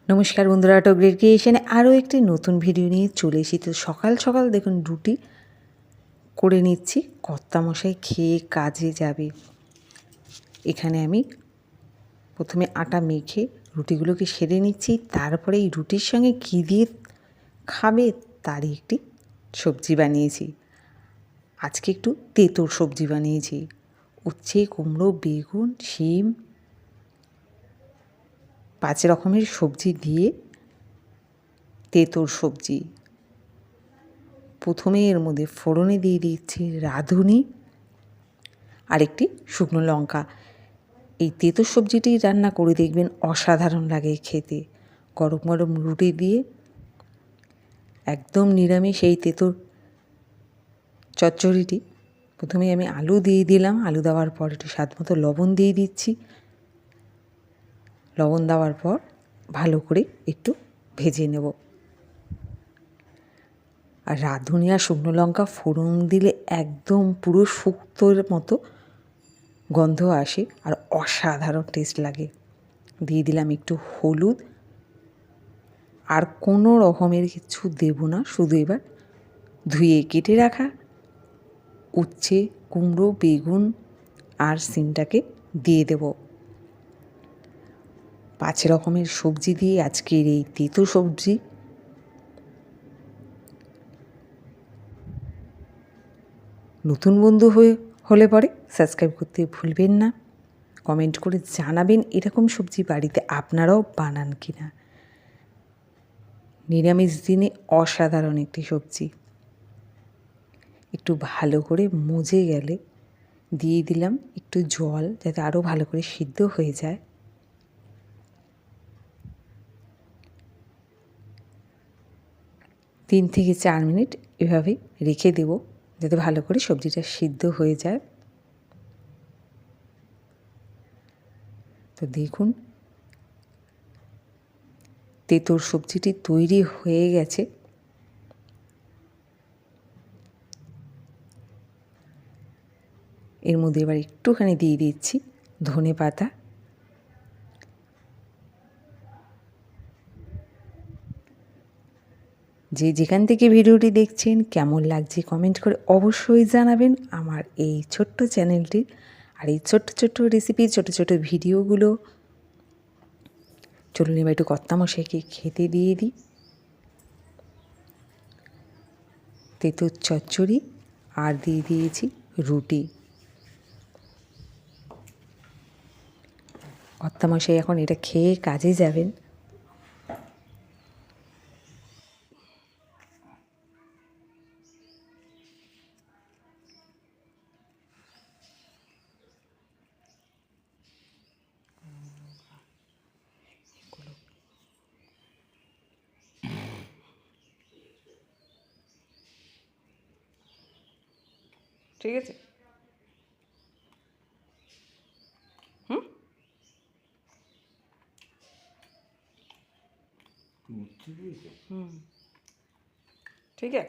নমস্কার বন্ধুরা, টগরির ক্রিয়েশনে আরও একটি নতুন ভিডিও নিয়ে চলে এসেছি। তো সকাল সকাল দেখুন রুটি করে নিচ্ছি, কর্তামশাই খেয়ে কাজে যাবে। এখানে আমি প্রথমে আটা মেখে রুটিগুলোকে সেরে নিচ্ছি, তারপরে এই রুটির সঙ্গে কী দিয়ে খাবে তারই একটি সবজি বানিয়েছি। আজকে একটু তেঁতুল সবজি বানিয়েছি। উচ্ছে, কুমড়ো, বেগুন, শিম, 5 রকমের সবজি দিয়ে তেঁতুল সবজি। প্রথমে এর মধ্যে ফোড়নে দিয়ে দিচ্ছি রাঁধুনি আর একটি শুকনো লঙ্কা। এই তেঁতুল সবজিটি রান্না করে দেখবেন অসাধারণ লাগে খেতে। গরম গরম রুটি দিয়ে একদম নিরামিষ এই তেঁতুল চচ্চড়িটি। প্রথমে আমি আলু দিয়ে দিলাম, আলু দেওয়ার পর একটু স্বাদ মতো লবণ দিয়ে দিচ্ছি। লবণ দেওয়ার পর ভালো করে একটু ভেজে নেব। আর রাঁধুনি আর শুকনো লঙ্কা ফোড়ন দিলে একদম পুরো শুক্তোর মতো গন্ধ আসে আর অসাধারণ টেস্ট লাগে। দিয়ে দিলাম একটু হলুদ, আর কোনো রকমের কিছু দেব না, শুধু এবার ধুয়ে কেটে রাখা উচ্ছে, কুমড়ো, বেগুন আর সিমটাকে দিয়ে দেব। 5 রকমের সবজি দিয়ে আজকের এই তেঁতুল সবজি। নতুন বন্ধু হলে পরে সাবস্ক্রাইব করতে ভুলবেন না। কমেন্ট করে জানাবেন এরকম সবজি বাড়িতে আপনারাও বানান কিনা। নিরামিষ দিনে অসাধারণ একটি সবজি। একটু ভালো করে মজে গেলে দিয়ে দিলাম একটু জল, যাতে আরও ভালো করে সিদ্ধ হয়ে যায়। তিন থেকে 4 মিনিট এভাবে রেখে দেব, যাতে ভালো করে সবজিটা সিদ্ধ হয়ে যায়। তো দেখুন তেঁতুল সবজিটি তৈরি হয়ে গেছে। এর মধ্যে এবার একটুখানি দিয়ে দিচ্ছি ধনে পাতা। যে যেখান থেকে ভিডিওটি দেখছেন কেমন লাগছে কমেন্ট করে অবশ্যই জানাবেন। আমার এই ছোট্ট চ্যানেলটি আর এই ছোট্ট ছোট্ট রেসিপি, ছোট ছোট ভিডিওগুলো চলুন এবার একটু কর্তামশাইকে খেতে দিয়ে দিই। তেঁতুল চচ্চড়ি আর দিয়ে দিয়েছি রুটি। কর্তামশাই এখন এটা খেয়ে কাজে যাবেন। ঠিক আছে? ठीक है।